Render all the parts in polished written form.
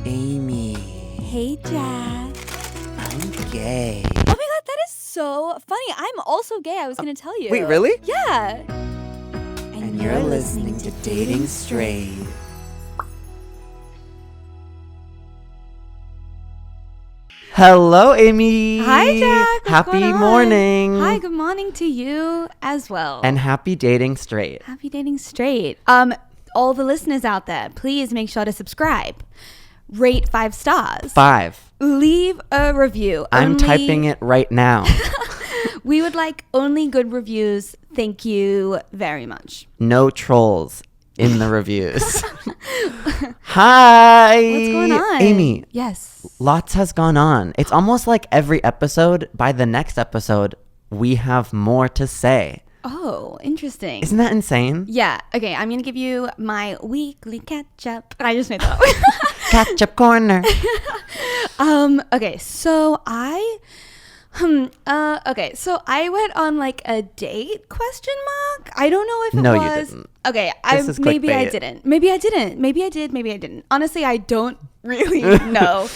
Amy. Hey, Jack. I'm gay. Oh my god, that is so funny. I'm also gay. I was going to tell you. Wait, really? Yeah. And you're listening to Dating Straight. Hello, Amy. Hi, Jack. What's Happy going on? morning. Hi, good morning to you as well. And happy dating straight. Happy dating straight. All the listeners out there, please make sure to subscribe. Rate 5 stars. 5. Leave a review. I'm typing it right now. We would like only good reviews. Thank you very much. No trolls in the reviews. Hi. What's going on? Amy. Yes. Lots has gone on. It's almost like every episode, by the next episode, we have more to say. Oh, interesting. Isn't that insane? Yeah. Okay, I'm going to give you my weekly catch-up. I just made that up. Catch-up corner. Okay, so I went on like a date ? I don't know if it No, was. you didn't. Okay, This is maybe I clickbait. didn't. Maybe I didn't. Maybe I did. Maybe I didn't. Honestly, I don't really know.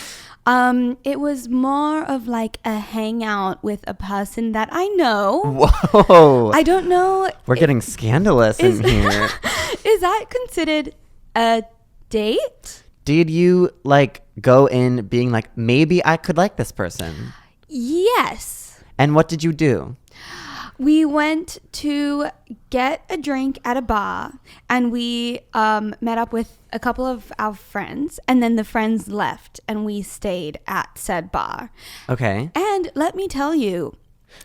It was more of like a hangout with a person that I know. Whoa. I don't know. We're getting scandalous in here. Is that considered a date? Did you like go in being like, maybe I could like this person? Yes. And what did you do? We went to get a drink at a bar, and we met up with a couple of our friends, and then the friends left, and we stayed at said bar. Okay. And let me tell you,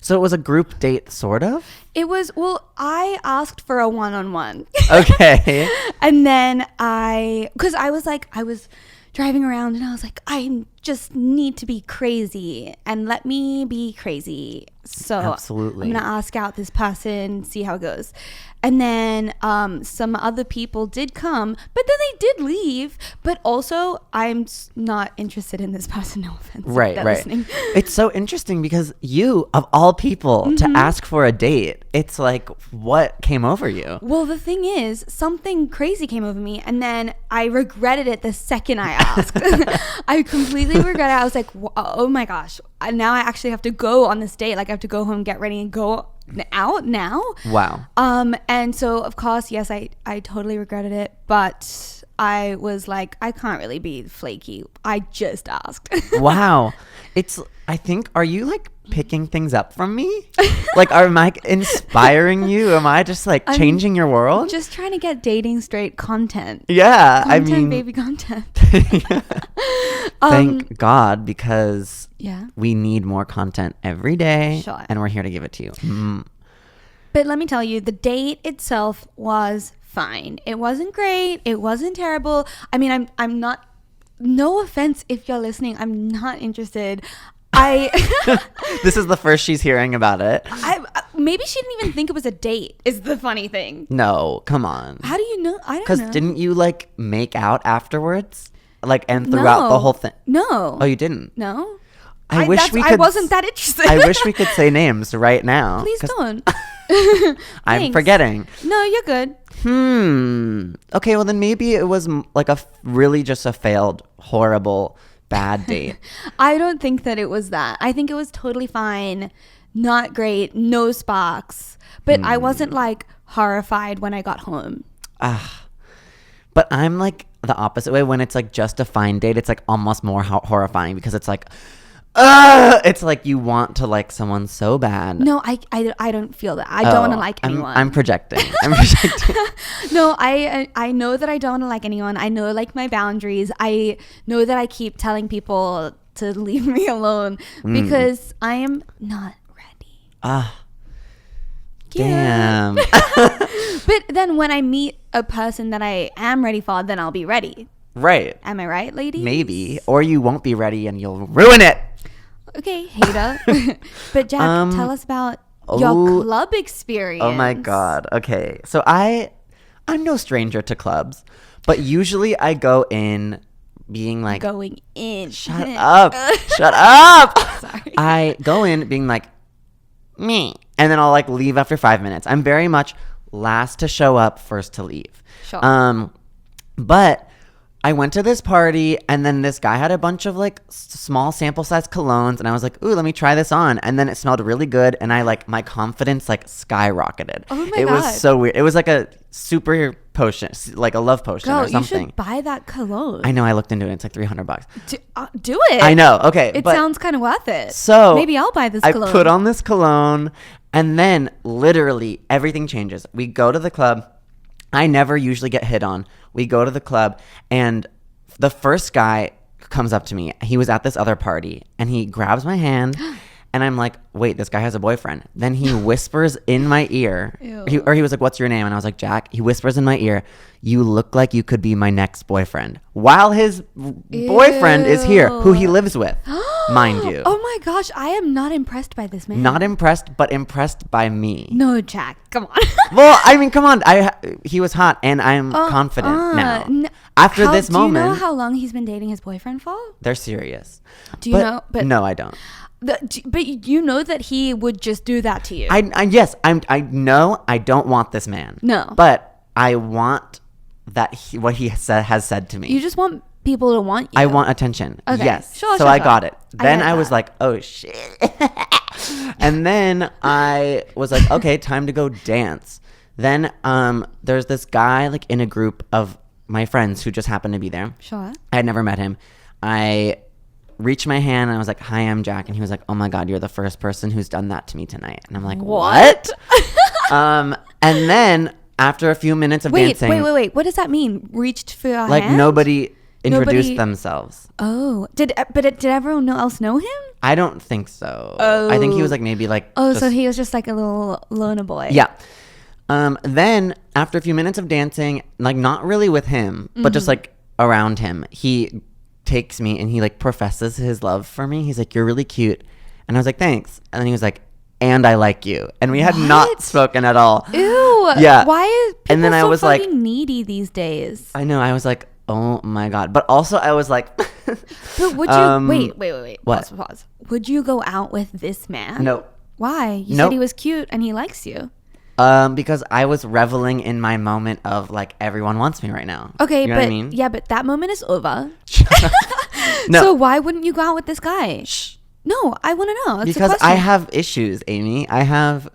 So it was a group date, sort of? it was, well, I asked for a one-on-one. Okay. And then because I was driving around, and I was like, I just need to be crazy, and let me be crazy. So Absolutely. I'm going to ask out this person, see how it goes. And then some other people did come, but then they did leave. But also, I'm not interested in this person, no offense. if Right. they're listening. It's so interesting because you, of all people, to ask for a date, it's like, what came over you? Well, the thing is, something crazy came over me, and then I regretted it the second I asked. I completely regret it. I was like, oh my gosh, now I actually have to go on this date. Like, I have to go home, get ready, and go out now. Wow. And so, of course, yes, I totally regretted it, but I was like, I can't really be flaky. I just asked. Wow. I think, are you like picking things up from me? Like, am I inspiring you? Am I just like changing your world? Just trying to get dating straight content. Yeah. Content, I mean, baby, content. thank God, because Yeah. we need more content every day. Sure. And we're here to give it to you. But let me tell you, the date itself was fine. It wasn't great. It wasn't terrible. I mean, I'm not, no offense if you're listening, I'm not interested. This is the first she's hearing about it. Maybe she didn't even think it was a date, is the funny thing. No, come on. How do you know? I don't Because know. didn't you like make out afterwards? Like, and throughout the whole thing? No. Oh, you didn't? No. I wish we I could. wasn't that interested. I wish we could say names right now. Please 'cause don't. I'm Thanks. forgetting. No, you're good. Okay, well then maybe it was like really just a failed, horrible, bad date. I don't think that it was that. I think it was totally fine. Not great. No sparks. But I wasn't like horrified when I got home. But I'm like the opposite way. When it's like just a fine date, it's like almost more horrifying because it's like, it's like you want to like someone so bad. No, I don't feel that. I don't want to like anyone. I'm projecting. I'm projecting. No, I know that I don't want to like anyone. I know like my boundaries. I know that I keep telling people to leave me alone because I am not ready. Damn. But then when I meet a person that I am ready for, then I'll be ready. Right. Am I right, ladies? Maybe. Or you won't be ready and you'll ruin it. Okay, hater. But Jack, tell us about your club experience. Oh my God. Okay. So I'm no stranger to clubs, but usually I go in being like, Going in. shut up. Shut up. Sorry. I go in being like, me. And then I'll like leave after 5 minutes. I'm very much last to show up, first to leave. Sure. But I went to this party, and then this guy had a bunch of like small sample size colognes, and I was like, ooh, let me try this on. And then it smelled really good, and I like my confidence like skyrocketed. Oh my It God. was so weird. It was like a super potion, like a love potion Girl, or something. you should buy that cologne. I know, I looked into it. It's like $300. Do it. I know. Okay. It but sounds kind of worth it. so maybe I'll buy this I cologne. put on this cologne, and then literally everything changes. We go to the club. I never usually get hit on. We go to the club, and the first guy comes up to me. He was at this other party, and he grabs my hand, and I'm like, wait, this guy has a boyfriend. Then he whispers in my ear, Ew. he was like, what's your name? And I was like, Jack. He whispers in my ear, you look like you could be my next boyfriend. While his boyfriend is here, who he lives with, mind you. Oh my gosh, I am not impressed by this man. Not impressed, but impressed by me. No, Jack, come on. Well, I mean, come on. He was hot, and I'm confident now. After this moment, do you know how long he's been dating his boyfriend for? they're serious. Do you know? But no, I don't. but you know that he would just do that to you. Yes, I know I don't want this man. No. But I want what he has said to me. You just want people to want you. I want attention. Okay. Yes. Sure, so sure, I sure. got it. Then get I was that. like, oh shit. And then I was like, okay, time to go dance. Then there's this guy like in a group of my friends who just happened to be there. Sure. I had never met him. I reached my hand and I was like, hi, I'm Jack. And he was like, oh my God, you're the first person who's done that to me tonight. And I'm like, what? And then after a few minutes of dancing. Wait. What does that mean? Reached for your Like hand? nobody introduced Nobody- themselves. Oh, did everyone else know him? I don't think so. I think he was like maybe like. Oh, just- so he was just like a little loner boy. Yeah. Then after a few minutes of dancing, like not really with him, but just like around him, he takes me and he like professes his love for me. He's like, you're really cute. And I was like, thanks. And then he was like, and I like you. And we had not What? spoken at all. Ew. Yeah. Why is people And then I so was like- fucking needy these days? I know. I was like, oh my God. But also I was like, But would you wait? What? Pause. Would you go out with this man? no. Why? You Nope. said he was cute and he likes you. Because I was reveling in my moment of like, everyone wants me right now. Okay, You know but what I mean? yeah, but that moment is over. No. So why wouldn't you go out with this guy? Shh. No, I want to know. It's a Because I question. have issues, Amy. I have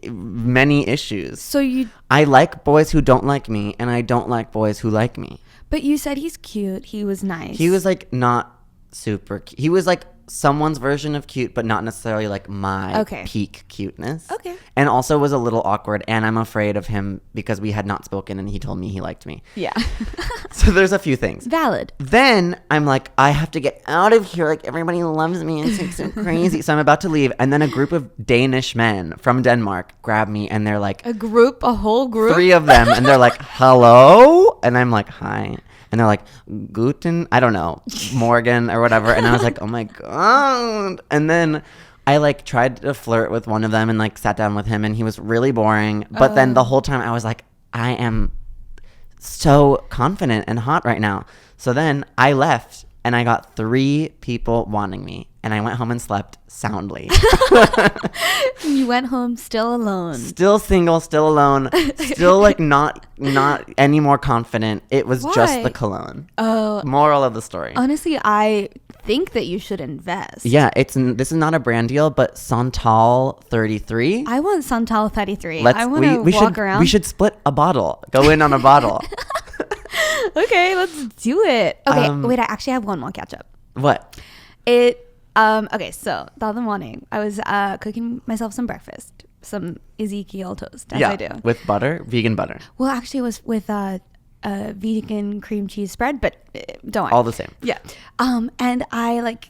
many issues. So you, I like boys who don't like me, and I don't like boys who like me. but you said he's cute. He was nice. He was like not super cute. He was like someone's version of cute, but not necessarily like my Okay. peak cuteness. Okay. And also was a little awkward, and I'm afraid of him because we had not spoken, and he told me he liked me. Yeah. So there's a few things. Valid. Then I'm like, I have to get out of here. Like everybody loves me and it's so crazy. So I'm about to leave, and then a group of Danish men from Denmark grab me, and they're like, A whole group. 3 of them, and they're like, hello? And I'm like, hi. And they're like, Guten, I don't know, Morgan or whatever. And I was like, oh my God. And then I like tried to flirt with one of them and like sat down with him, and he was really boring. But then the whole time I was like, I am so confident and hot right now. So then I left, and I got 3 people wanting me, and I went home and slept soundly. You went home still alone. Still single, still alone, still like not any more confident. It was just Why? the cologne. Oh, Moral of the story. honestly, I think that you should invest. Yeah, this is not a brand deal, but Santal 33. I want Santal 33. I want to we walk should, around. We should split a bottle. Go in on a bottle. Okay, let's do it. Okay, Um, wait, I actually have one more catch up. What? Okay, so the other morning I was cooking myself some breakfast, some Ezekiel toast, as I do. With butter, vegan butter. Well, actually, it was with a vegan cream cheese spread, but don't worry. All the same. Yeah. And I like,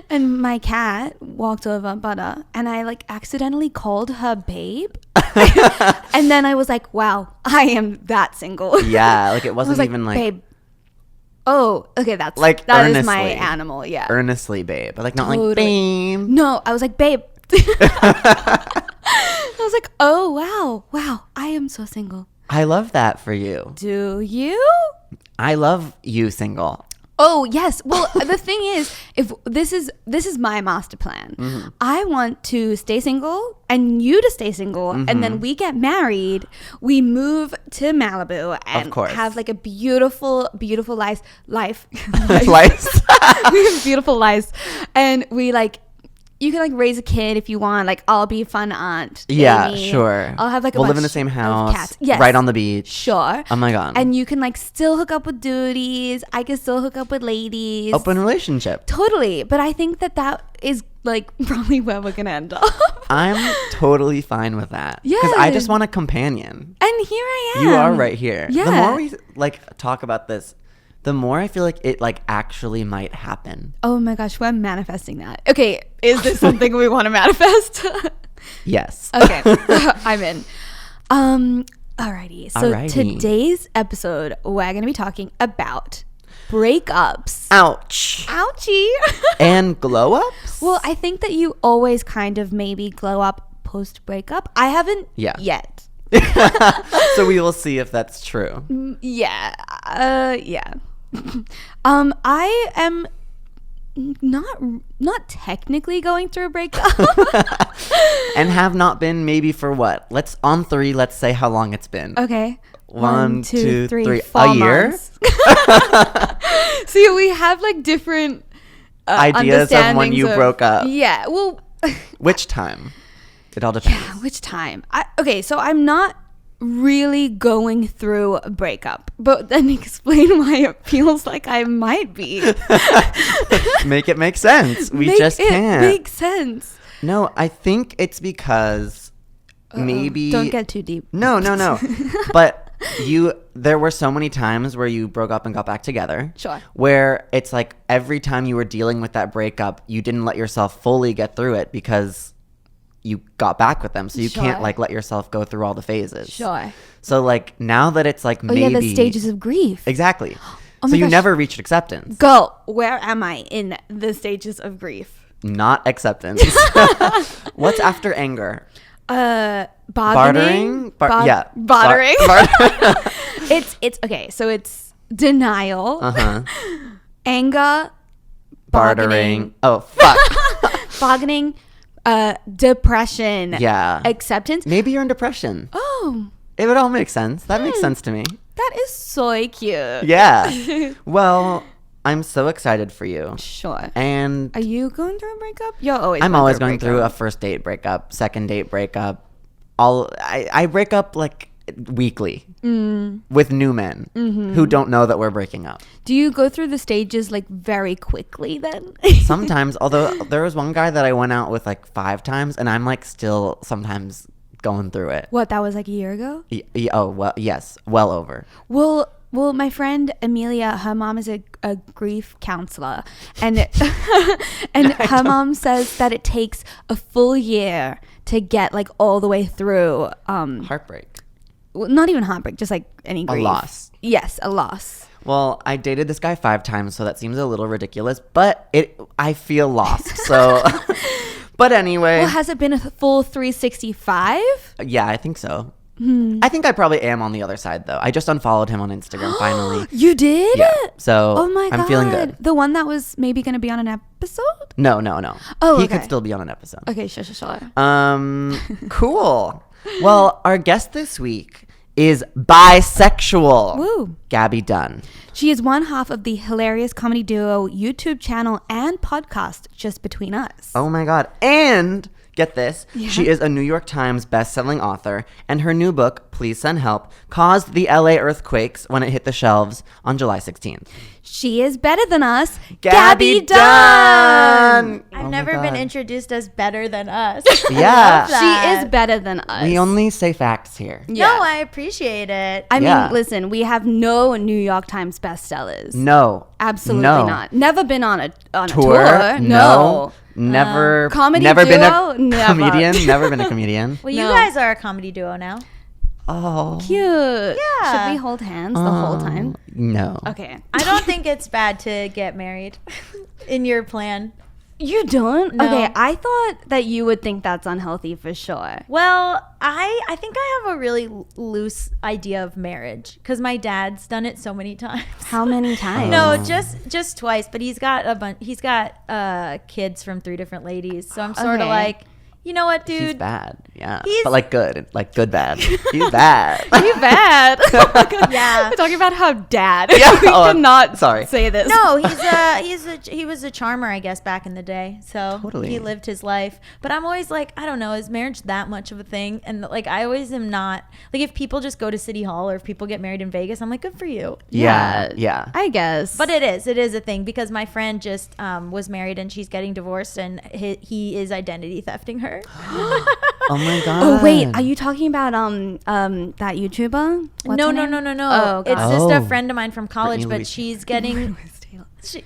and my cat walked over Butter, and I like accidentally called her babe. And then I was like, wow, I am that single. Yeah, like it I was wasn't like, even like babe. Oh, okay, that is my earnestly. animal, yeah. earnestly, babe. Like not like Totally. babe. No, I was like, babe. I was like, oh, wow, I am so single. I love that for you. Do you? I love you single. Oh yes. Well, the thing is, if this is my master plan. I want to stay single and you to stay single, and then we get married. We move to Malibu and have like a beautiful life. Life. We have beautiful lives, and we like. You can like raise a kid if you want. Like I'll be a fun aunt. Yeah, Amy. sure. I'll have like we'll live in the same house. Cats. Yes. Right on the beach. Sure. Oh my god. And you can like still hook up with duties. I can still hook up with ladies. Open relationship. Totally. But I think that is like probably where we're gonna end up. I'm totally fine with that. Yeah. Because I just want a companion. And here I am. You are right here. Yeah. The more we like talk about this, the more I feel like it like actually might happen. Oh my gosh, we're manifesting that. Okay, is this something we want to manifest? Yes. Okay, I'm in. Alrighty. So today's episode, we're gonna be talking about breakups. Ouch. Ouchie. And glow ups? Well, I think that you always kind of maybe glow up post breakup. I haven't yet. So we will see if that's true. Yeah. Yeah. I am not technically going through a breakup. And have not been maybe for what? Let's say how long it's been. Okay. 1, 2, 3. 4 a year? months. See, we have like different ideas of when you broke up. Yeah. Well, which time? It all depends. Yeah, which time? Okay, so I'm not really going through a breakup, but then explain why it feels like I might be. Make it make sense. We just can't. Make sense. No, I think it's because maybe don't get too deep. No. But there were so many times where you broke up and got back together. Sure. Where it's like every time you were dealing with that breakup, you didn't let yourself fully get through it because you got back with them, so you can't like let yourself go through all the phases. Sure. So like now that it's like maybe the stages of grief. Exactly. Oh so you gosh. never reached acceptance. Go. Where am I in the stages of grief? Not acceptance. What's after anger? Bartering. Bartering. It's okay. So it's denial. Anger. Bartering. Oh fuck. Bargaining. Depression. Yeah. Acceptance. Maybe you're in depression. Oh. It would all make sense. That makes sense to me. That is so cute. Yeah. Well, I'm so excited for you. Sure. And are you going through a breakup? I'm always going through a first date breakup, second date breakup. I break up like weekly with new men who don't know that we're breaking up. Do you go through the stages like very quickly then? Sometimes, although there was one guy that I went out with like 5 times and I'm like still sometimes going through it. What, that was like a year ago? Oh, well, yes. Well over. Well, my friend Amelia, her mom is a grief counselor, and her mom says that it takes a full year to get like all the way through heartbreak. Well, not even heartbreak, just like any grief. A loss. Yes, a loss. Well, I dated this guy 5 times, so that seems a little ridiculous, but I feel lost. So, but anyway. Well, has it been a full 365? Yeah, I think so. I think I probably am on the other side, though. I just unfollowed him on Instagram finally. You did? Yeah. So oh my God. I'm feeling good. The one that was maybe going to be on an episode? No. Oh, he okay. could still be on an episode. Okay, sure. Cool. Well, our guest this week is bisexual. Woo. Gaby Dunn. She is one half of the hilarious comedy duo YouTube channel and podcast Just Between Us. Oh my God. And get this, she is a New York Times best-selling author, and her new book, Please Send Help, caused the LA earthquakes when it hit the shelves on July 16th. She is better than us, Gaby Dunn! I've never been introduced as better than us. Yeah. She is better than us. We only say facts here. Yeah. No, I appreciate it. I mean, listen, we have no New York Times bestsellers. No. Absolutely No. not. Never been on a Tour? No. Never. Comedy never duo? been a Never. comedian. Never been a comedian. Well, you guys are a comedy duo now. Oh. Cute. Yeah. Should we hold hands the whole time? No. Okay. I don't think it's bad to get married in your plan. You don't? No. Okay, I thought that you would think that's unhealthy for sure. Well, I think I have a really loose idea of marriage because my dad's done it so many times. How many times? No, just twice. But he's got kids from 3 different ladies. So I'm sort of Okay. like, you know what, dude? He's bad. Yeah. He's- But like good bad. He's bad. You bad. Yeah. We're talking about how dad. Yeah. We Oh, cannot sorry. say this. No, he was a charmer, I guess, back in the day. So Totally. he lived his life. But I'm always like, I don't know, is marriage that much of a thing? And like, I always am not like, if people just go to City Hall or if people get married in Vegas, I'm like, good for you. Yeah. Yeah. I guess. But it is a thing because my friend just was married and she's getting divorced and he is identity thefting her. Oh my god. Oh wait, are you talking about that YouTuber? What's No. her name? Oh, it's God. just a Oh. friend of mine from college, Brittany but Louise. she's getting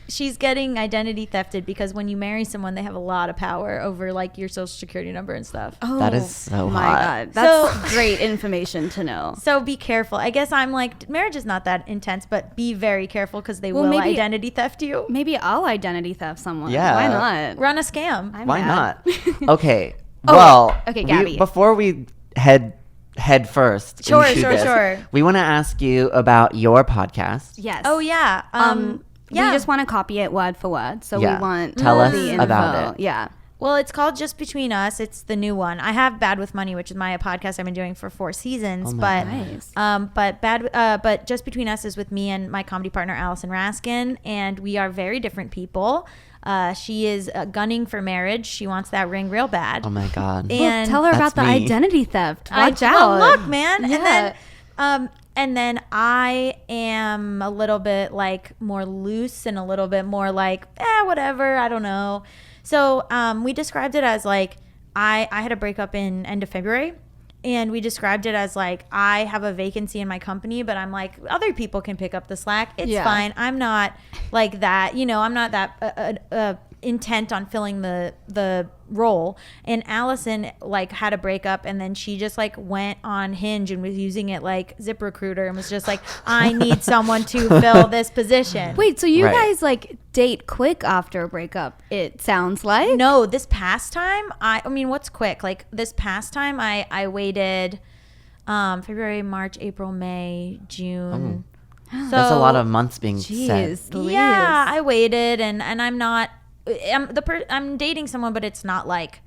she's getting identity thefted because when you marry someone, they have a lot of power over like your social security number and stuff. Oh, That is so my hot. God. That's great information to know. So be careful. I guess I'm like, marriage is not that intense, but be very careful because they Well, will maybe- identity theft you. Maybe I'll identity theft someone. Yeah. Why not? Run a scam. I'm Why mad. not? Okay. Oh, Well, okay, Gabby. before we head first, Sure, into sure, this, sure. we want to ask you about your podcast. Yes. Oh yeah. Yeah. We just want to copy it word for word. So Yeah. we want Tell us the info. about it. Yeah. Well, it's called Just Between Us. It's the new one. I have Bad with Money, which is my podcast I've been doing for 4 seasons. Oh my but Nice. but Just Between Us is with me and my comedy partner Allison Raskin, and we are very different people. She is gunning for marriage. She wants that ring real bad. Oh my god. And- Well, tell her That's about the me. identity theft. Watch out. Well, look, man. Yeah. And then I am a little bit like more loose and a little bit more like, whatever. I don't know. So we described it as like I had a breakup in end of February. And we described it as like, I have a vacancy in my company, but I'm like, other people can pick up the slack. It's Yeah. fine. I'm not like that. You know, I'm not that intent on filling the role. And Allison like had a breakup, and then she just like went on Hinge and was using it like ZipRecruiter and was just like, I need someone to fill this position. Wait, so you Right. guys like date quick after a breakup? It sounds like. No, this past time, I mean, what's quick? Like this past time, I waited February, March, April, May, June. So That's a lot of months being Jeez, said. Louise. yeah, I waited, and I'm not. I'm dating someone, but it's not like,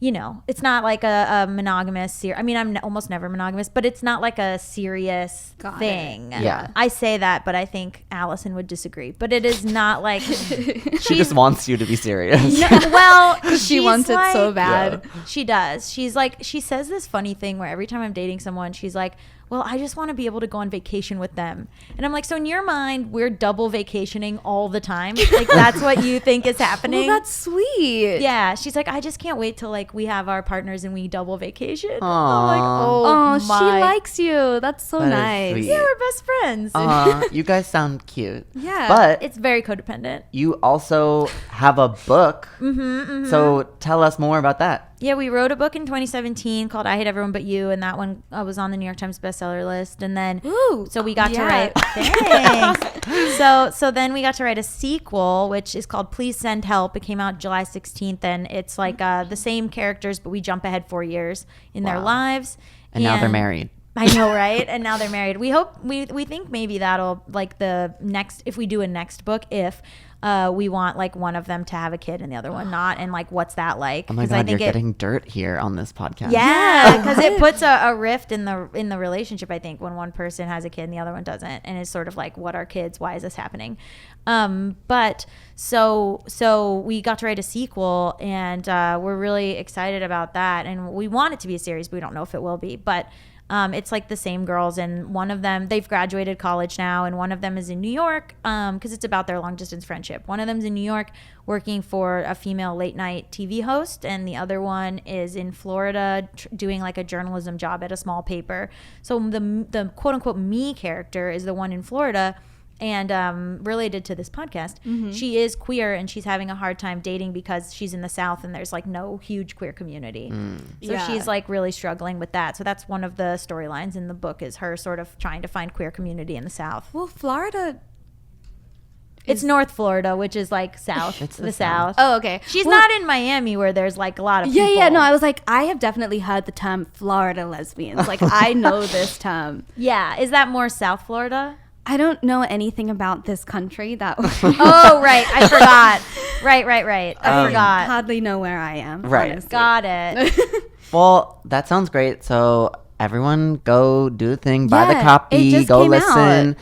you know, it's not like a monogamous. I mean, I'm almost never monogamous, but it's not like a serious Got it. thing. Yeah. I say that, but I think Allison would disagree. But it is not like She just wants you to be serious. No, well, She she's wants it so like- bad. She does. She's like, she says this funny thing where every time I'm dating someone, she's like, well, I just want to be able to go on vacation with them. And I'm like, so in your mind, we're double vacationing all the time? Like, that's what you think is happening? Well, that's sweet. Yeah. She's like, I just can't wait till like we have our partners and we double vacation. I'm Aw. like, Oh, my. she likes you. That's so That is nice. sweet. Yeah, we're best friends. You guys sound cute. Yeah. But It's very codependent. you also have a book. So tell us more about that. Yeah, we wrote a book in 2017 called I Hate Everyone But You, and that one was on the New York Times bestseller list. And then, Ooh, so we got to yeah. write. Thanks. So then we got to write a sequel, which is called Please Send Help. It came out July 16th, and it's like the same characters, but we jump ahead 4 years in their Wow. lives. And now they're married. I know, right? And now they're married. We hope, we think maybe that'll, like the next, if we do a next book, if we want like one of them to have a kid and the other one not, and like what's that like? Oh my 'Cause god, I you're think getting dirt here on this podcast. yeah, because it puts a rift in the relationship, I think, when one person has a kid and the other one doesn't, and it's sort of like, what are kids? Why is this happening? But so we got to write a sequel, and we're really excited about that, and we want it to be a series, but we don't know if it will be, but. It's like the same girls, and one of them, they've graduated college now, and one of them is in New York because it's about their long distance friendship. One of them's in New York working for a female late night TV host, and the other one is in Florida doing like a journalism job at a small paper. So the quote unquote me character is the one in Florida. And related to this podcast, she is queer, and she's having a hard time dating because she's in the South and there's like no huge queer community. So Yeah. she's like really struggling with that. So that's one of the storylines in the book, is her sort of trying to find queer community in the South. Well, Florida It's North Florida, which is like south, It's the the south. Oh, okay. She's Well, not in Miami where there's like a lot of Yeah, people. yeah. No, I was like, I have definitely heard the term Florida lesbians. Like, I know this term. Yeah, is that more South Florida? I don't know anything about this country. That Oh, right. I forgot. Right. I forgot. hardly know where I am. Right. Honestly. Got it. Well, that sounds great. So everyone go do the thing, buy the Yeah, it copy, just go came listen. out.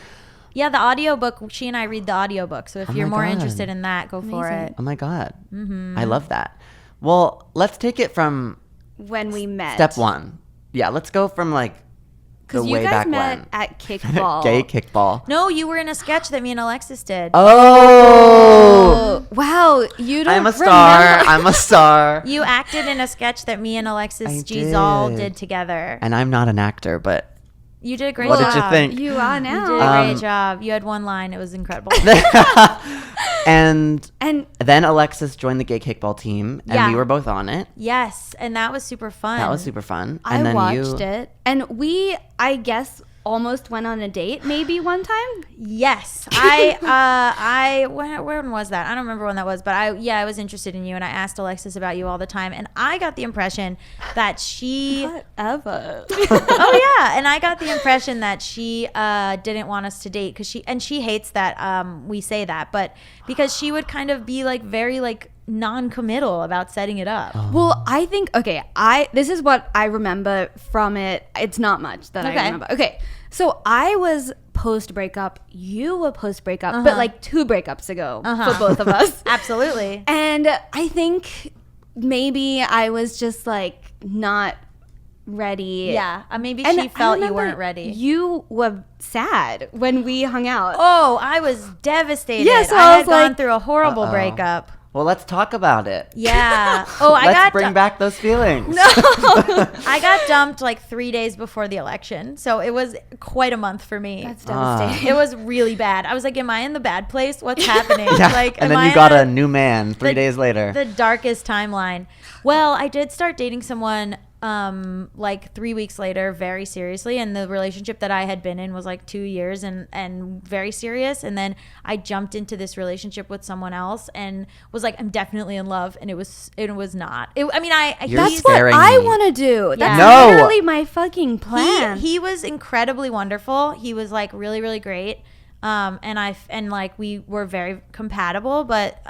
Yeah, the audiobook, she and I read the audiobook. So if Oh you're my more God. interested in that, go for Amazing. it. Oh my God. Mm-hmm. I love that. Well, let's take it from When we met. step one. Yeah, let's go from like the Because you way guys back met when. at kickball. Gay kickball. No, you were in a sketch that me and Alexis did. Oh! Wow, you don't I'm a star. remember. I'm a star. You acted in a sketch that me and Alexis I Gisal did. did together. And I'm not an actor, but You did a great What job. did you think? You are You now. did a great Um, job. You had one line. It was incredible. and And then Alexis joined the gay kickball team, and Yeah. we were both on it. Yes, and that was super fun. That was super fun. I And then watched it. And we, I guess, almost went on a date maybe one time. Yes, when was that? I don't remember when that was, but I was interested in you, and I asked Alexis about you all the time, and I got the impression that she. Whatever. Oh yeah, and I got the impression that she didn't want us to date because she hates that we say that, but because she would kind of be like very like non-committal about setting it up. Well, I think this is what I remember from it. It's not much that I Okay. remember. Okay. So I was post breakup, you were post breakup, but like 2 breakups ago for both of us. Absolutely. And I think maybe I was just like not ready. Yeah, maybe And she felt you remember weren't ready. You were sad when we hung out. Oh, I was devastated. Yeah, so I I had was gone like- through a horrible Uh-oh. breakup. Well, let's talk about it. Yeah. Oh, Let's bring back those feelings. I got dumped like 3 days before the election, so it was quite a month for me. That's devastating. It was really bad. I was like, "Am I in the bad place? What's happening?" Yeah. Like, and am then I you got in a new man 3 days later. the darkest timeline. Well, I did start dating someone like 3 weeks later, very seriously, and the relationship that I had been in was like 2 years and very serious. And then I jumped into this relationship with someone else and was like, I'm definitely in love, and it was not. You're That's scaring what I me. want to do. That's No. literally my fucking plan. He was incredibly wonderful. He was like really, really great. And like we were very compatible, but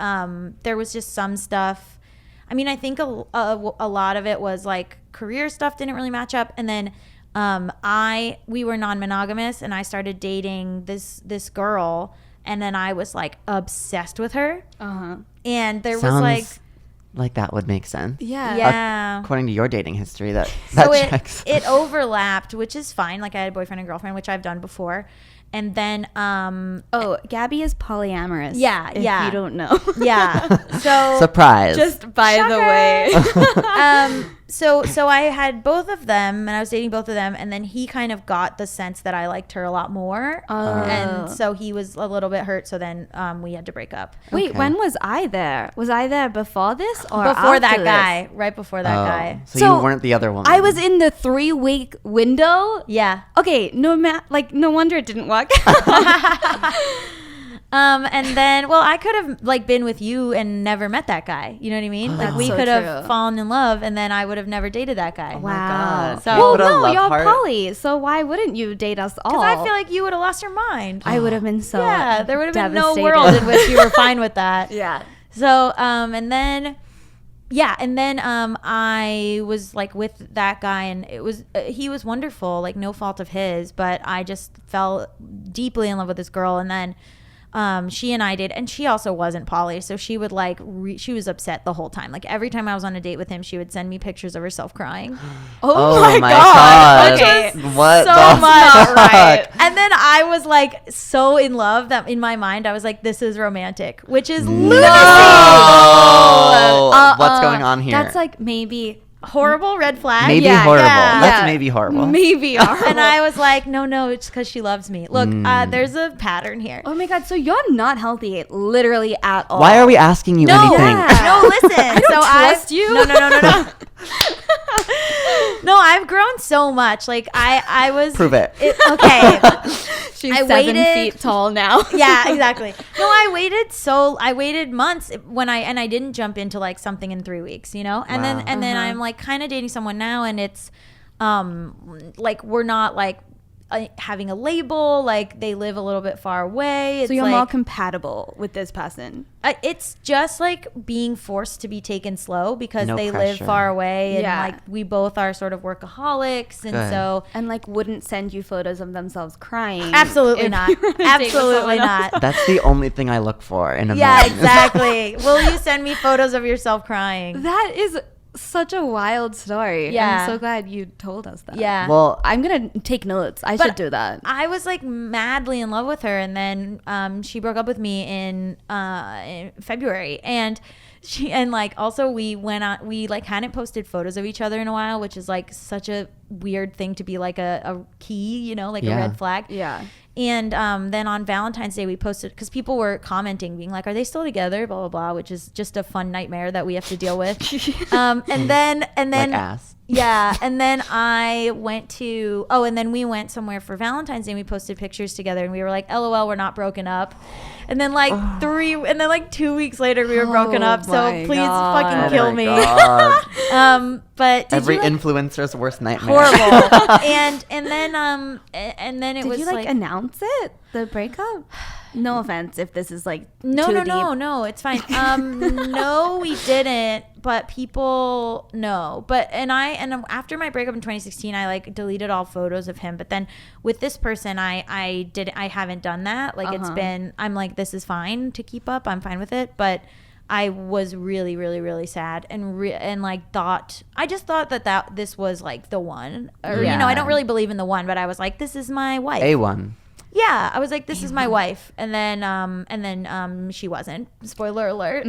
there was just some stuff. I mean, I think a lot of it was like career stuff didn't really match up. And then we were non-monogamous, and I started dating this girl, and then I was like obsessed with her. And there was like that would make sense. yeah. yeah. According to your dating history, that So checks. it overlapped, which is fine. Like I had a boyfriend and girlfriend, which I've done before. And then Oh, Gabby is polyamorous. Yeah, if yeah. you don't know. yeah. So Surprise. Just by the Shocker. way. so I had both of them, and I was dating both of them, and then he kind of got the sense that I liked her a lot more. And so he was a little bit hurt, so then we had to break up. Wait, Okay. when was I there? Was I there before this or Before after that this? guy, right before that guy. So, So, you weren't the other woman. I was in the 3-week window. Yeah. Okay, no wonder it didn't work. And then, well, I could have like been with you and never met that guy. You know what I mean? Like we so could have true. fallen in love, and then I would have never dated that guy. Wow. God. So- You well, put a no, love you're heart- poly, so why wouldn't you date us all? Because I feel like you would have lost your mind. I would have been so Yeah, there would have been no devastated. world in which you were fine with that. Yeah. So, and then I was like with that guy, and it was he was wonderful, like no fault of his, but I just fell deeply in love with this girl, and then she and I did, and she also wasn't poly, so she would like she was upset the whole time. Like every time I was on a date with him, she would send me pictures of herself crying. Oh, my my God. Okay. What So the much, fuck? right. And then I was like so in love that in my mind I was like, this is romantic, which is lunacy. Oh, what's going on here? That's like maybe Horrible red flag. maybe yeah, horrible. yeah. That's Yeah. maybe horrible. maybe horrible. And I was like, no, it's because she loves me. Look, there's a pattern here. Oh my God, so you're not healthy literally at all. Why are we asking you No, anything? Yeah. no, listen. I don't trust you. No. No, I've grown so much. Like I was. Prove it. Okay. She's I 7 waited- feet tall now. Yeah, exactly. No, I waited months when I didn't jump into like something in 3 weeks, you know? And Wow. then I'm like kind of dating someone now, and it's like we're not like having a label, like they live a little bit far away. It's So you're like, more compatible with this person. it's just like being forced to be taken slow because No they pressure. live far away, and Yeah. like we both are sort of workaholics, and Good. so And like wouldn't send you photos of themselves crying. absolutely if not, you were on a date with absolutely someone else. not. That's the only thing I look for in a Yeah, man. exactly. Will you send me photos of yourself crying? That is such a wild story. Yeah. I'm so glad you told us that. Yeah. Well, I'm gonna take notes. I But should do that. I was like madly in love with her, and then she broke up with me in February, and like also we like hadn't posted photos of each other in a while, which is like such a weird thing to be like a key, you know, like a Yeah. red flag. Yeah. And then on Valentine's Day we posted, because people were commenting being like, are they still together, blah blah blah, which is just a fun nightmare that we have to deal with. And then like ass. yeah, and then I went to and then we went somewhere for Valentine's Day, and we posted pictures together, and we were like, LOL, we're not broken up. And then like 2 weeks later we were broken up. So my please God. fucking Oh kill my me. God. But did Every you, like, influencer's worst nightmare. horrible. and then it Did was you like announce it? The breakup? No offense if this is like No, too no, deep. no, no. It's fine. No, we didn't. But people know. But and after my breakup in 2016, I like deleted all photos of him. But then with this person, I haven't done that. Like it's been. I'm like, this is fine to keep up. I'm fine with it. But I was really, really, really sad and like I just thought that this was like the one. Or you know, I don't really believe in the one, but I was like, this is my wife. A1. Yeah, I was like, this is my wife. And then she wasn't. Spoiler alert.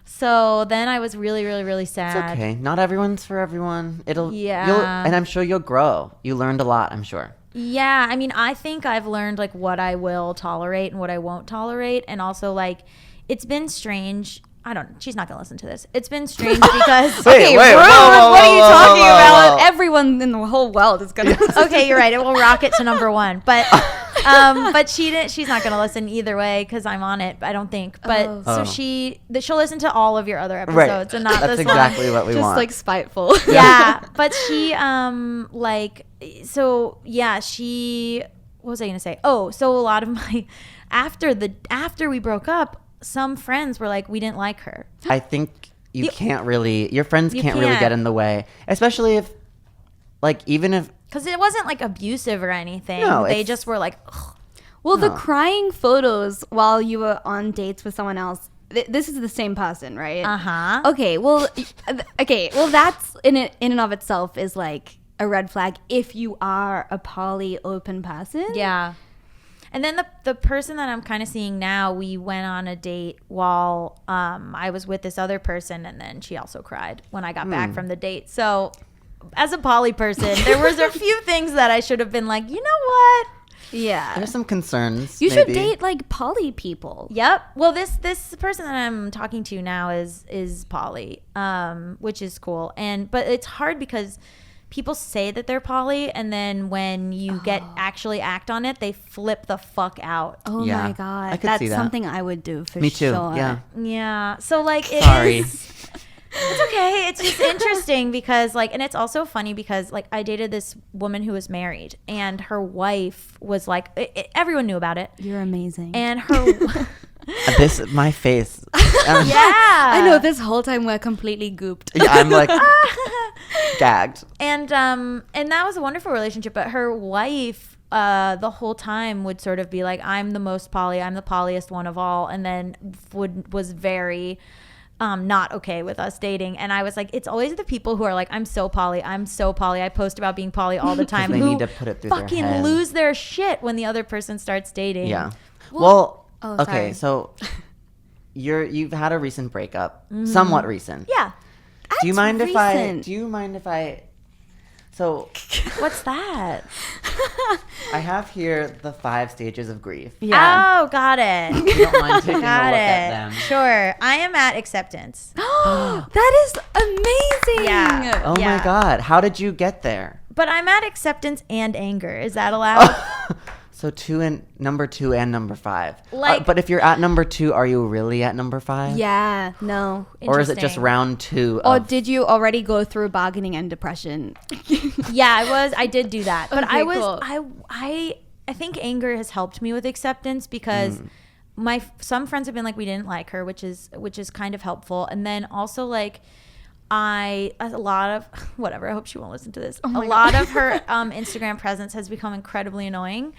So then I was really, really, really It's sad. okay. Not everyone's for everyone. Yeah. And I'm sure you'll grow. You learned a lot, I'm sure. Yeah, I mean, I think I've learned like what I will tolerate and what I won't tolerate. And also like, it's been strange. She's not going to listen to this. It's been strange because. Wait, Rude. whoa, What are you whoa, talking whoa, about? whoa. Everyone in the whole world is gonna. Okay, you're right. It will rocket to number one. But she's not going to listen either way because I'm on it. I don't think. But so she'll listen to all of your other episodes and not That's this exactly what we Just want. like spiteful. yeah, but she like so yeah, she what was I gonna say? Oh, so a lot of my after we broke up, some friends were like, we didn't like her. I think your friends You can't really can't. get in the way, especially if, like, even if, Because it wasn't like abusive or anything. No, They it's- just were like, ugh. Well, the No. crying photos while you were on dates with someone else. This is the same person, right? Uh-huh. Okay. Well, that's in and of itself is like a red flag if you are a poly open person. Yeah. And then the person that I'm kind of seeing now, we went on a date while I was with this other person, and then she also cried when I got back from the date. So as a poly person, there was a few things that I should have been like, you know what? Yeah. there's some concerns. You should maybe. date like poly people. Yep. Well, this person that I'm talking to now is poly, which is cool. But it's hard because people say that they're poly, and then when you actually act on it, they flip the fuck out. Oh Yeah, my I god. could That's see that. something I would do for Me too. sure. Yeah. Yeah. So like it Sorry. is. It's okay. It's just interesting because like, and it's also funny because like I dated this woman who was married, and her wife was like, everyone knew about it, You're amazing. and her. My face. Yeah. I know this whole time we're completely gooped. Yeah, I'm like gagged. And that was a wonderful relationship, but her wife the whole time would sort of be like, I'm the most poly, I'm the polyest one of all, and then was very not okay with us dating. And I was like, it's always the people who are like, I'm so poly, I post about being poly all the time, They who need to put it through their fucking head. lose their shit when the other person starts dating. Yeah. Well, oh, okay, sorry. so you've had a recent breakup, somewhat recent. Yeah. Do you That's mind recent. if I? So What's that? I have here the 5 stages of grief. Yeah. Oh, got it. If you don't mind taking a look Got at it. them. Sure. I am at acceptance. That is amazing. Yeah. Oh my God. How did you get there? But I'm at acceptance and anger. Is that allowed? So number 2 and number 5. Like- but if you're at number 2, are you really at number 5? Yeah. No. Or is it just Interesting. round 2? Or Of, did you already go through bargaining and depression? Yeah, I did do that. But Okay, I was cool. I think anger has helped me with acceptance because some friends have been like we didn't like her, which is kind of helpful. And then also like a lot of whatever, I hope she won't listen to this. A lot of her Instagram presence has become incredibly annoying.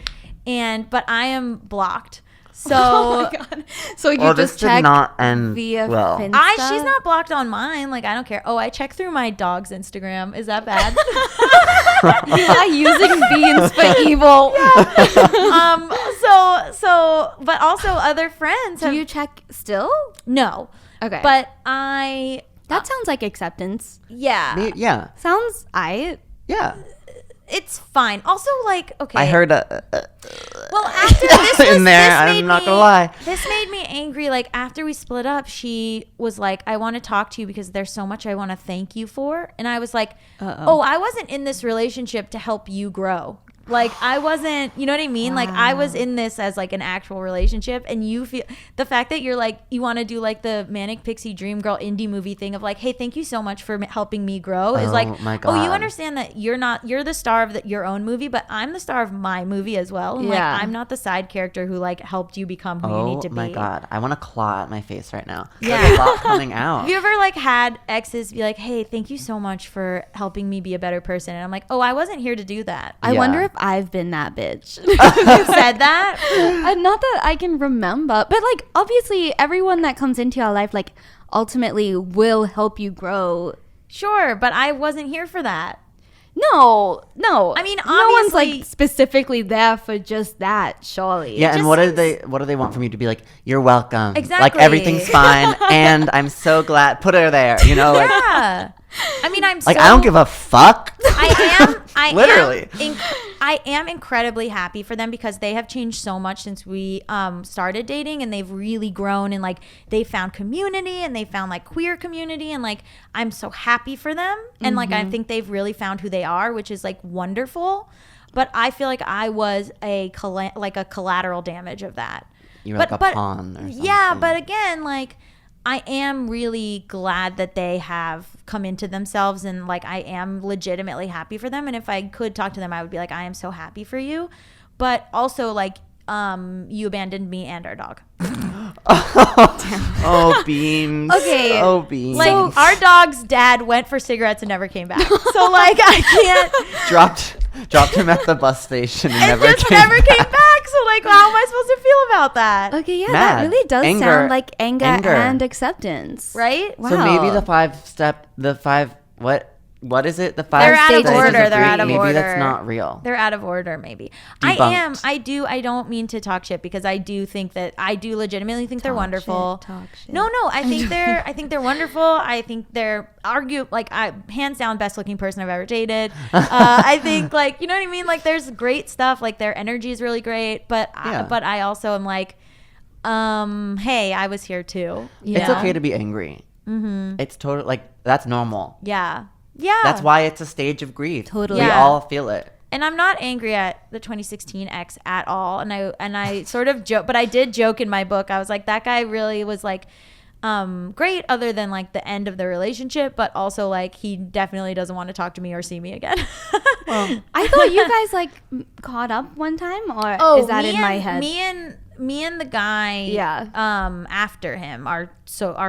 But I am blocked. So Oh my God. So you Well, just this did check not end via well. Finsta? she's not blocked on mine. Like I don't care. Oh, I check through my dog's Instagram. Is that bad? You are using beans for evil. But also other friends Do have you check still? no. Okay. But that sounds like acceptance. yeah. Yeah. Sounds Yeah. It's fine. Also, like, okay. I heard Well, after this in there. I'm not going to lie. This made me angry. Like, after we split up, she was like, I want to talk to you because there's so much I want to thank you for. And I was like, oh, I wasn't in this relationship to help you grow. Like, I wasn't, you know what I mean? Like, I was in this as like an actual relationship, and you feel the fact that you're like, you want to do like the Manic Pixie Dream Girl indie movie thing of like, hey, thank you so much for helping me grow is like, my oh, you God. understand that you're the star of your own movie, but I'm the star of my movie as well. And Yeah. like, I'm not the side character who like helped you become who you need to Oh be. my God. I want to claw at my face right now. Yeah. There's a lot coming out. Have you ever like had exes be like, hey, thank you so much for helping me be a better person? And I'm like, oh, I wasn't here to do that. I Yeah. wonder if I've been that bitch. You said that? Not that I can remember, but like obviously everyone that comes into your life like ultimately will help you grow. Sure, but I wasn't here for that. No. I mean, no one's obviously- like specifically there for just that, surely. Yeah, and just what do seems- they want from you to be like? You're welcome. Like Exactly. everything's fine, and I'm so glad. Put her there. You know, like Yeah. I mean, I'm like so, I don't give a fuck. Literally. I am incredibly happy for them because they have changed so much since we started dating, and they've really grown, and like they found community, and they found like queer community, and like I'm so happy for them, and like I think they've really found who they are, which is like wonderful. But I feel like I was a collateral damage of that. You're like a pawn or something. Yeah, but again, like I am really glad that they have come into themselves, and like I am legitimately happy for them. And if I could talk to them, I would be like, I am so happy for you. But also like you abandoned me and our dog. Oh, Beans. Okay. Oh, Beans. Like our dog's dad went for cigarettes and never came back. So like I can't dropped him at the bus station and and never just came never back. came back. So like how am I supposed to feel about that? Okay, yeah, Mad. that really does Anger. sound like anger Anger. and acceptance. Right? Wow. So maybe what is it? The 5 They're out of stages order. They're grief, out of maybe order. that's not real. They're out of order, maybe. Debunked. I don't mean to talk shit because I do legitimately think they're wonderful. Talk shit. No, I think they're wonderful. I think they're hands down best looking person I've ever dated. I think like, you know what I mean? Like there's great stuff. Like their energy is really great, but Yeah. I also am like, hey, I was here too. you It's know? okay to be angry. Mm-hmm. It's totally like that's normal. Yeah. That's why it's a stage of grief. Totally. We Yeah. all feel it. And I'm not angry at the 2016 ex at all. And I sort of joke, but I did joke in my book. I was like, that guy really was like great other than like the end of the relationship, but also like he definitely doesn't want to talk to me or see me again. I thought you guys like caught up one time, or is that in my head? Me and the guy after him are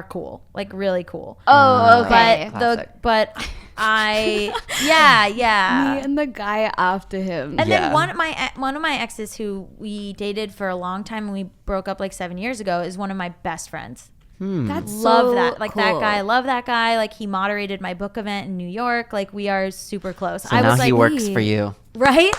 cool. Like really cool. Oh, okay. Classic. But I Me and the guy after him. And Yeah. then one of my exes who we dated for a long time and we broke up like 7 years ago is one of my best friends. That's Love so that. Like cool. that guy. Love that guy. Like he moderated my book event in New York. Like we are super close. So I now was he like, works for you. right?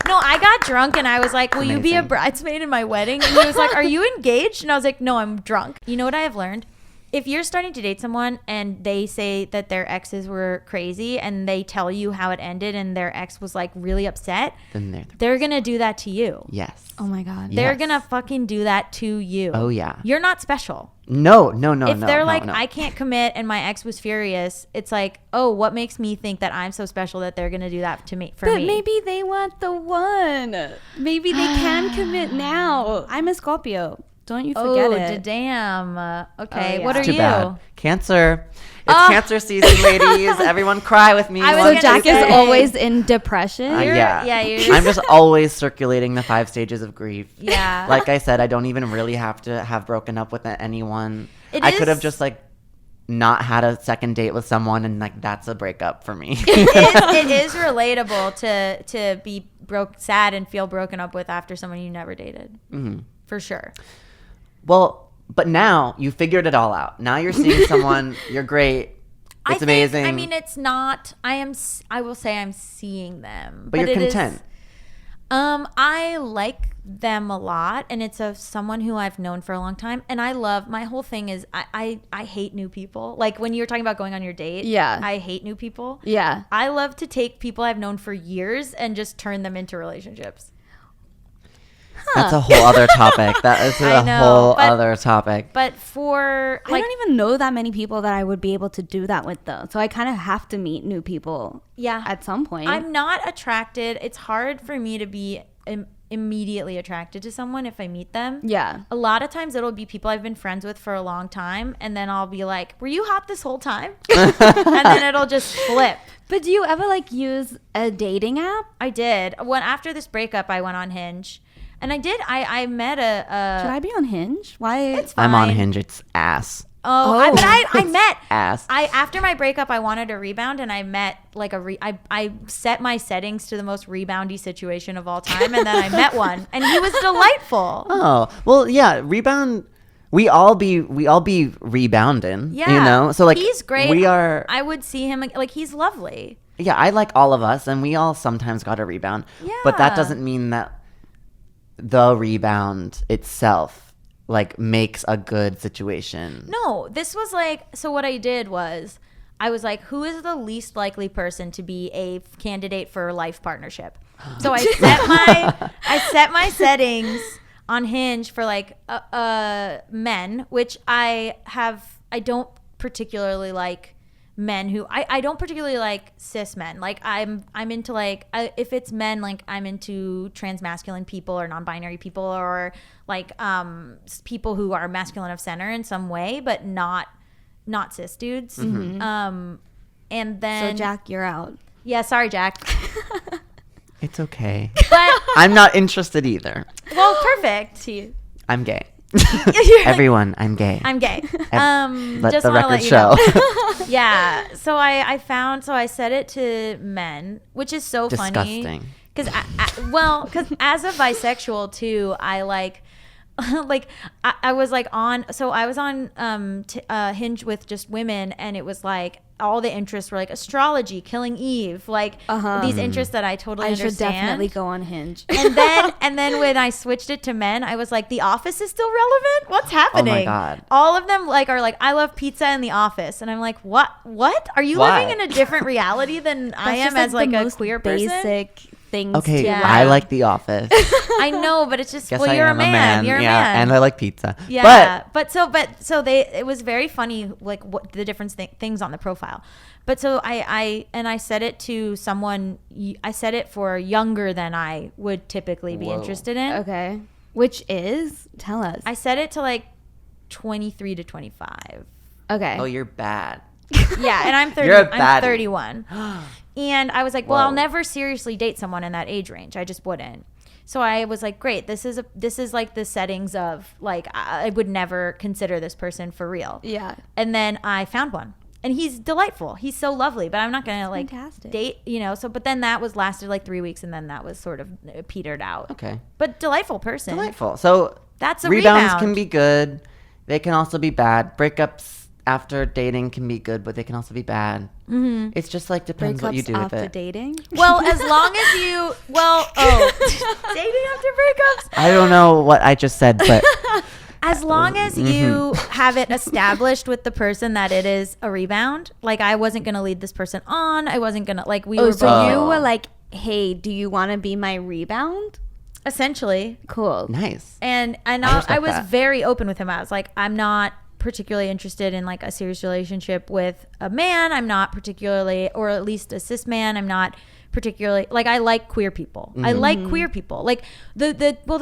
No, I got drunk and I was like, will you be a Amazing. bridesmaid in my wedding? And he was like, are you engaged? And I was like, no, I'm drunk. You know what I have learned? if you're starting to date someone and they say that their exes were crazy and they tell you how it ended and their ex was like really upset, Then they're going to do that to you. yes. Oh my God. They're Yes. going to fucking do that to you. Oh, yeah. You're not special. No. If they're no, like, no. I can't commit and my ex was furious, it's like, oh, what makes me think that I'm so special that they're going to do that to me? But maybe they want the one. Maybe they can commit now. I'm a Scorpio. Don't you forget it. Damn. Okay. Oh, yeah. What are It's too you? bad. Cancer. It's Cancer season, ladies. Everyone cry with me. I was So gonna Jack say- is always in depression. You're I'm just always circulating the 5 stages of grief. Yeah. Like I said, I don't even really have to have broken up with anyone. It I could have is- just like not had a second date with someone, and like that's a breakup for me. it is relatable to be sad and feel broken up with after someone you never dated. Mhm. For sure. Well, but now you figured it all out. Now you're seeing someone. You're great. It's amazing. I mean, it's not. I will say I'm seeing them, but you're it is- content. I like them a lot, and it's of someone who I've known for a long time, and I love. My whole thing is I hate new people. Like when you were talking about going on your date, Yeah. I hate new people. Yeah. I love to take people I've known for years and just turn them into relationships. That's a whole other topic. That is I a know, whole but- other topic. But for I like, don't even know that many people that I would be able to do that with, though. So I kind of have to meet new people yeah, at some point. I'm not attracted. It's hard for me to be immediately attracted to someone if I meet them. Yeah. A lot of times it'll be people I've been friends with for a long time, and then I'll be like, "Were you hot this whole time?" And then it'll just flip. But do you ever like use a dating app? I did. When after this breakup, I went on Hinge, and I did. I met Should I be on Hinge? Why? It's I'm on fine. Hinge. It's ass. But I met Ass. after my breakup, I wanted a rebound, and I met like I set my settings to the most reboundy situation of all time, and then I met one, and he was delightful. Oh, well, yeah, Rebound. We all be rebounding. Yeah, You know? So like he's great. We are I would see him like he's lovely. Yeah, I like all of us, and we all sometimes got a rebound. But that Yeah. doesn't mean that the rebound itself like makes a good situation. No, this was like, so what I did was I was like, who is the least likely person to be a candidate for a life partnership? So I set my settings on Hinge for like men, which I don't particularly like men who I don't particularly like cis men. Like I'm into like if it's men, like I'm into transmasculine people or non-binary people or like people who are masculine of center in some way, but not cis dudes. And then So Jack, you're out. yeah, sorry Jack. It's okay. But I'm not interested either. well, perfect. I'm gay. You're- Everyone, I'm gay. I'm gay. Let Just the wanna record let you show. know. Yeah. So I set it to men, which is so funny. Disgusting. Because as a bisexual too, I like I was like on. So I was on Hinge with just women, and it was like all the interests were like astrology, Killing Eve, like these interests that I totally I understand. should definitely go on Hinge. And then when I switched it to men, I was like, The Office is still relevant? What's happening? God. All of them are like, I love pizza and The Office. And I'm like, what? Are you Why? living in a different reality than I am That's as like the a most queer person? basic things. Okay, to I like. like The Office. I know, but it's just, Guess well, I you're am a man. You're a man. and I like pizza. Yeah, but it was very funny, like what the different things on the profile. But so I set it to someone. I set it for younger than I would typically be Whoa. interested in. Okay. Which is? Tell us. I set it to like 23 to 25. Okay. Oh, you're bad. Yeah, and I'm 30. You're a I'm baddie. 31. And I was like, well, Whoa. I'll never seriously date someone in that age range. I just wouldn't. So I was like, great. This is like the settings of like I would never consider this person for real. Yeah. And then I found one. And he's delightful. He's so lovely, but I'm not going to like fantastic. date, so but then that lasted like 3 weeks and then that was sort of petered out. Okay. But delightful person. Delightful. So That's a rebounds rebound. can be good. They can also be bad. Breakups after dating can be good, but they can also be bad. Mm-hmm. It's just like depends what you Breakups do with after it. dating. Well, as long as you dating after breakups. I don't know what I just said, but As long as you have it established with the person that it is a rebound. Like, I wasn't going to lead this person on. I wasn't going to, like, we were so both. you were like, hey, do you want to be my rebound? Essentially. Cool. Nice. And I I respect was that. very open with him. I was like, I'm not particularly interested in like a serious relationship with a man. I'm not particularly, or at least a cis man. I'm not particularly, like, I like queer people. I like queer people. Like the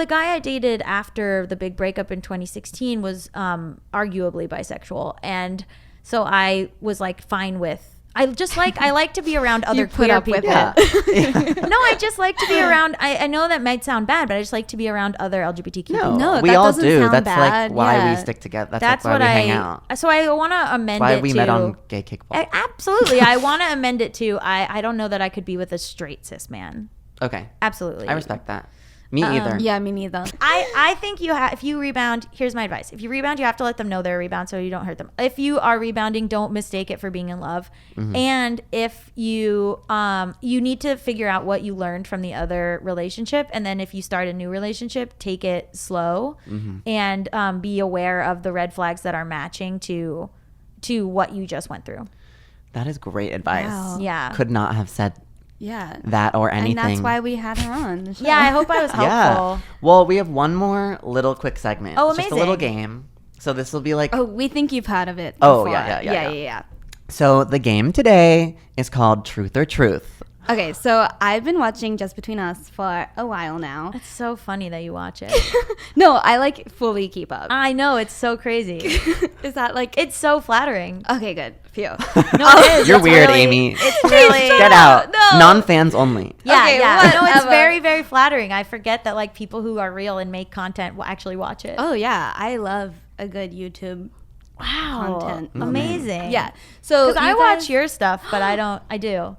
guy I dated after the big breakup in 2016 was arguably bisexual, and so I was like fine with. I like to be around other put queer up with people. it. No, I just like to be around. I know that might sound bad, but I just like to be around other LGBTQ people. No, we that all doesn't do. sound That's bad. like why Yeah. we stick together. That's like why what we hang out. So I want to amend Why it we to. met on gay kickball. Absolutely, I want to amend it to. I don't know that I could be with a straight cis man. Okay. Absolutely, I respect that. Me either. Yeah, me neither. I think if you rebound, here's my advice. If you rebound, you have to let them know they're a rebound so you don't hurt them. If you are rebounding, don't mistake it for being in love. And if you you need to figure out what you learned from the other relationship, and then if you start a new relationship, take it slow and be aware of the red flags that are matching to what you just went through. That is great advice. Wow. Yeah. Could not have said Yeah. that or anything. And that's why we had her on the show. Yeah, I hope I was helpful. Yeah. Well, we have one more little quick segment. Oh, It's just a little amazing. game. So this will be like. Oh, we think you've heard of it. Oh, before. yeah. So the game today is called Truth or Truth. Okay, so I've been watching Just Between Us for a while now. It's so funny that you watch it. No, I like fully keep up. I know, it's so crazy. Is that like It's so flattering. okay? Good. Phew. No, it is. You're It's weird, really- Amy. It's really Get out. No. Non-fans only. Yeah, Okay, yeah. No, it's whatever. very, very flattering. I forget that like people who are real and make content will actually watch it. Oh yeah, I love a good YouTube wow, content. amazing. Yeah. So because I you watch guys- your stuff, but I don't. I do.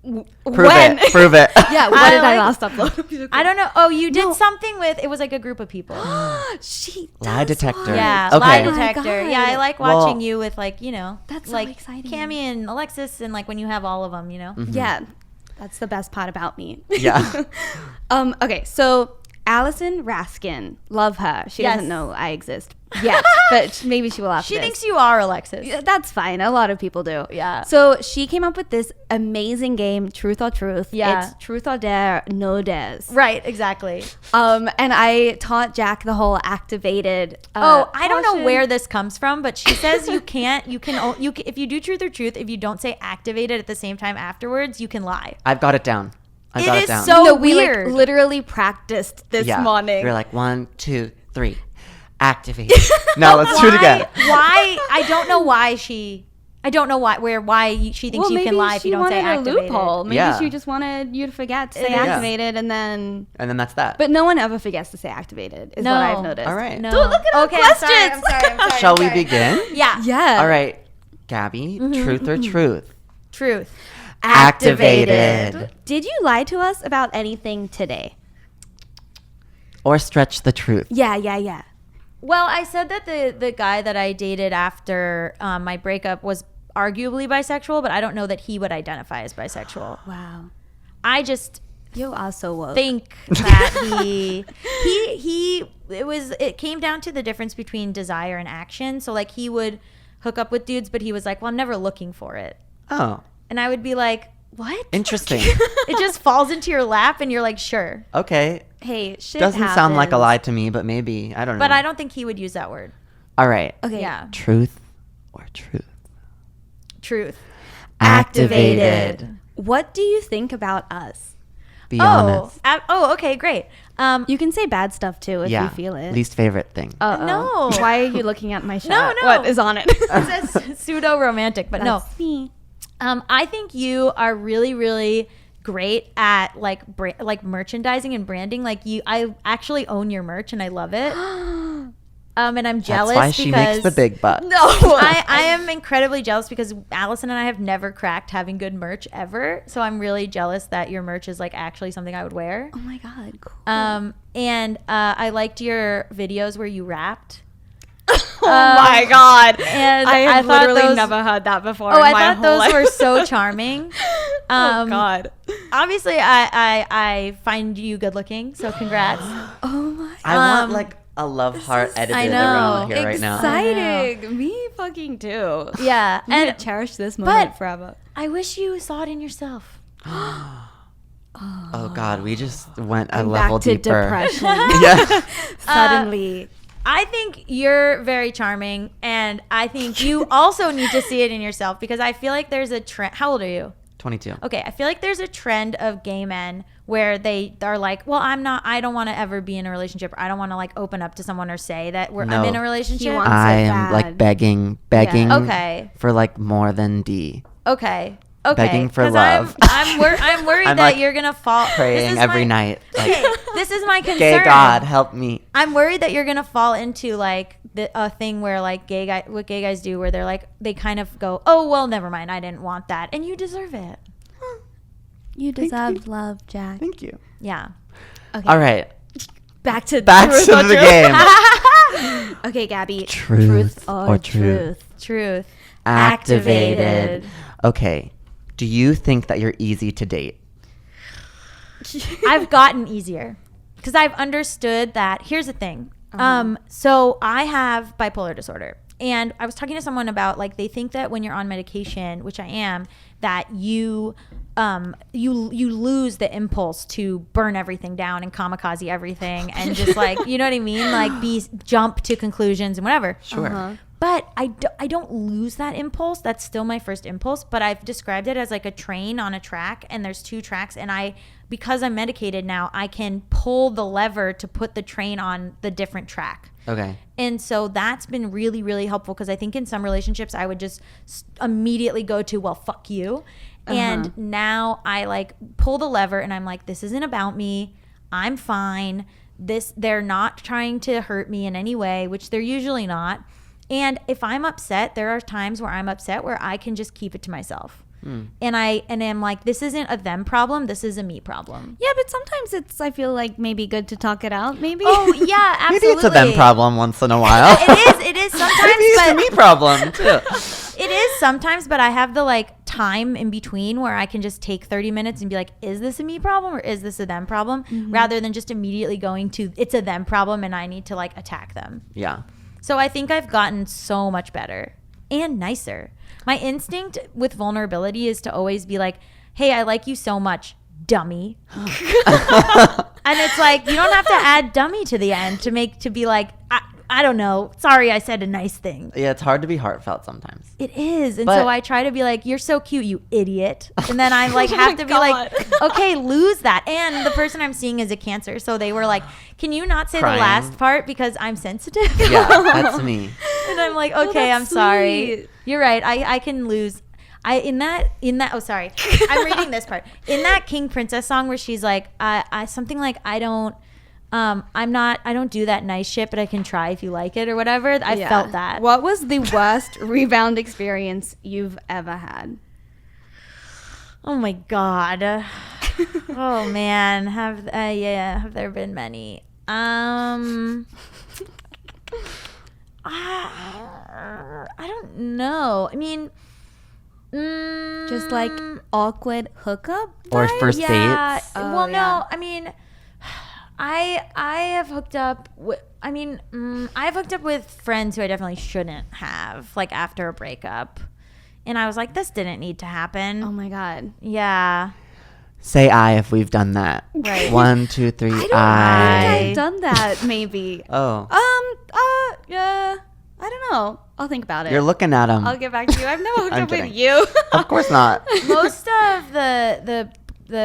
Prove it. Prove it. Yeah. What I did I like- last upload? I don't know. Oh, you did No. something with. It was like a group of people. She Lie does detector. one. Yeah, Okay. lie Oh my detector. God. Yeah, I like Well- watching you with like That's so like exciting. Cammy and Alexis, and like when you have all of them, Yeah, that's the best part about me. Yeah. Okay, so Allison Raskin, love her. She Yes. doesn't know I exist yet, but maybe she will after She this. thinks you are Alexis. Yeah, that's fine. A lot of people do. Yeah. So she came up with this amazing game, Truth or Truth. Yeah. It's truth or dare, no dares. Right. Exactly. And I taught Jack the whole activated. I don't know portion. where this comes from, but she says you can't. If you do truth or truth, if you don't say activated at the same time afterwards, you can lie. I've got it down. I It got is it down. so No, we weird. like literally practiced this yeah. morning. You're like 1, 2, 3. Activate. No, let's do it again. Why? I don't know why she. I don't know why she thinks you maybe can lie if she you don't say wanted a activated. loophole. Maybe Yeah. she just wanted you to forget to say Yeah. activated, and then. And then that's that. But no one ever forgets to say activated. Is No. what I've noticed. All right. No. Don't look at our Okay, I'm sorry, questions. I'm sorry. Shall we begin? Yeah. Yeah. All right. Gabby, truth or truth? Truth. Activated. Did you lie to us about anything today? Or stretch the truth? Yeah. Well, I said that the guy that I dated after my breakup was arguably bisexual, but I don't know that he would identify as bisexual. Wow. I just You are so woke. think that it came down to the difference between desire and action. So like he would hook up with dudes, but he was like, well, I'm never looking for it. Oh, And I would be like, what? interesting. It just falls into your lap and you're like, sure. Okay. Hey, shit Doesn't sound like a happens. lie to me, but maybe. I don't know. But I don't think he would use that word. All right. Okay. Yeah. Truth or truth? Truth. Activated. What do you think about us? Be honest. Okay, great. You can say bad stuff too if Yeah. you feel it. Least favorite thing. Uh-oh. No. Why are you looking at my shirt? No. What is on it? It's pseudo romantic, but no. That's me. I think you are really, really great at like merchandising and branding. Like I actually own your merch and I love it. And I'm jealous That's why she makes the because- big bucks. No. I am incredibly jealous because Allison and I have never cracked having good merch ever. So I'm really jealous that your merch is like actually something I would wear. Oh my god. Cool. And I liked your videos where you rapped. Oh my god. And I have thought literally those- never heard that before. Oh, in I my thought whole those life. were so charming. Oh god. Obviously, I find you good looking, so congrats. Oh my. I want like a love heart edited I know. around here right now. Exciting. Me fucking too. Yeah. I'm gonna And cherish this moment but- forever. I wish you saw it in yourself. Oh God, we just went a I'm level back to deeper. depression. Yeah. Suddenly. I think you're very charming, and I think you also need to see it in yourself, because I feel like there's a trend. How old are you? 22. Okay, I feel like there's a trend of gay men where they are like, well, I don't want to ever be in a relationship. Or I don't want to like open up to someone or say that I'm No. in a relationship. wants- I it am like bad. begging Yeah. Okay. for like more than D. Okay. Begging for 'Cause love. I'm worried I'm, that like, you're gonna fall. Praying every night. Like, Okay, this is my concern. gay God, help me. I'm worried that you're gonna fall into like a thing where like what gay guys do, where they're like they kind of go, oh well, never mind, I didn't want that, and you deserve it. You deserve love, Jack. Thank you. Yeah. Okay. All right. Back to Back truth to or the truth. game. Okay, Gabby. Truth or truth. Truth. Activated. Okay. Do you think that you're easy to date? I've gotten easier because I've understood that. Here's the thing. So I have bipolar disorder, and I was talking to someone about like they think that when you're on medication, which I am, that you lose the impulse to burn everything down and kamikaze everything and just like, you know what I mean, like jump to conclusions and whatever. Sure. But I don't lose that impulse. That's still my first impulse. But I've described it as like a train on a track, and there's 2 tracks. And because I'm medicated now, I can pull the lever to put the train on the different track. Okay. And so that's been really, really helpful, because I think in some relationships I would just immediately go to, well, fuck you. And now I like pull the lever and I'm like, this isn't about me. I'm fine. They're not trying to hurt me in any way, which they're usually not. And if I'm upset, there are times where I'm upset where I can just keep it to myself. And I'm like, this isn't a them problem. This is a me problem. Yeah, but sometimes I feel like maybe good to talk it out, maybe. Oh, yeah, absolutely. Maybe it's a them problem once in a while. It is sometimes, Maybe it's a but me problem too. it is sometimes, but I have the like time in between where I can just take 30 minutes and be like, is this a me problem or is this a them problem? Rather than just immediately going to, it's a them problem and I need to like attack them. Yeah. So I think I've gotten so much better and nicer. My instinct with vulnerability is to always be like, hey, I like you so much, dummy. And it's like, you don't have to add dummy to the end to be like, I don't know. Sorry, I said a nice thing. Yeah, it's hard to be heartfelt sometimes. It is. And But- so I try to be like, you're so cute, you idiot. And then I like have to be God. like, okay, lose that. And the person I'm seeing is a Cancer. So they were like, can you not say Crying. the last part because I'm sensitive? Yeah, that's me. And I'm like, okay, I'm that's sorry. sweet. You're right. I can lose. In that oh sorry. I'm reading this part. In that King Princess song where she's like, I something like I don't do that nice shit, but I can try if you like it or whatever. I Yeah. felt that. What was the worst rebound experience you've ever had? Oh my God. Oh man. Have there been many? I don't know. I mean, Just like awkward hookup? Or vibe? first dates. Oh, well, yeah. no. I mean, I have hooked up with. I mean, I've hooked up with friends who I definitely shouldn't have, like after a breakup, and I was like, this didn't need to happen. Oh my God. Yeah. Say I if we've done that. Right. 1, 2, 3. I don't think I. I've done that, maybe. Oh, Yeah. I don't know. I'll think about it. you're looking at him. I'll get back to you. I've never hooked I'm up kidding. with you. Of course not. Most of the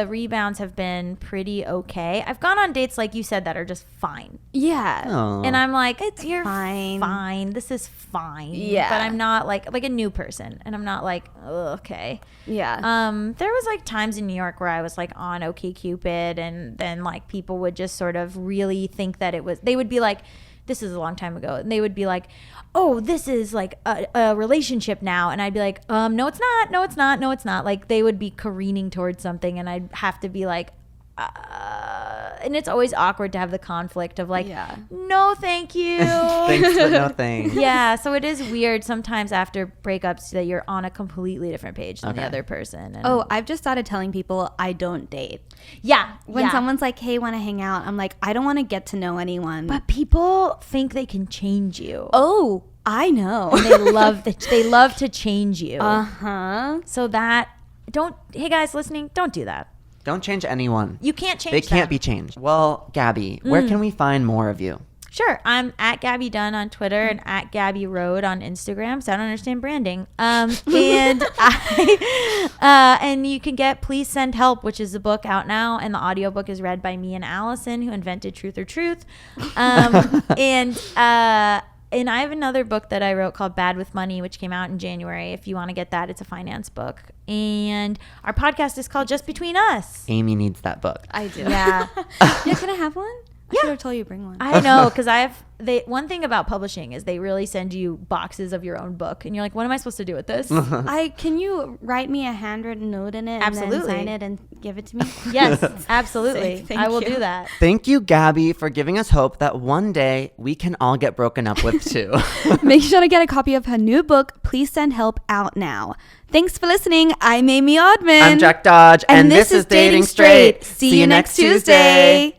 rebounds have been pretty okay. I've gone on dates like you said that are just fine. Yeah. Oh. And I'm like, you're fine. fine. This is fine. Yeah. But I'm not like a new person. And I'm not like, ugh, okay. Yeah. There was like times in New York where I was like on OkCupid, and then like people would just sort of really think that they would be like, this is a long time ago, and they would be like, oh, this is like a relationship now. And I'd be like, no, it's not. No, it's not. No, it's not. Like they would be careening towards something, and I'd have to be like, and it's always awkward to have the conflict of like, Yeah. no, thank you. Thanks, but no thanks. Yeah, so it is weird sometimes after breakups that you're on a completely different page than the Okay. other person. And Oh, I've just started telling people I don't date. yeah, When someone's like, hey, want to hang out? I'm like, I don't want to get to know anyone. but people think they can change you. oh, I know. And they love to change you. Uh-huh. So that hey guys listening, don't do that. Don't change anyone. You can't change They can't them. be changed. Well, Gabby, where can we find more of you? Sure, I'm at Gaby Dunn on Twitter and at Gabby Road on Instagram. So I don't understand branding. And and you can get Please Send Help, which is a book out now, and the audiobook is read by me and Allison, who invented Truth or Truth. And I have another book that I wrote called Bad with Money, which came out in January. If you want to get that, it's a finance book. And our podcast is called Just Between Us. Amy needs that book. I do. Yeah. Yeah, can I have one? I should have told you to bring one. I know, because one thing about publishing is they really send you boxes of your own book. And you're like, what am I supposed to do with this? Can you write me a handwritten note in it Absolutely. and then sign it and give it to me? Yes, absolutely. Thank I will you. do that. Thank you, Gabby, for giving us hope that one day we can all get broken up with too. Make sure to get a copy of her new book, Please Send Help, out now. Thanks for listening. I'm Amy Oddman. I'm Jack Dodge, and this is Dating Straight. See you next Tuesday.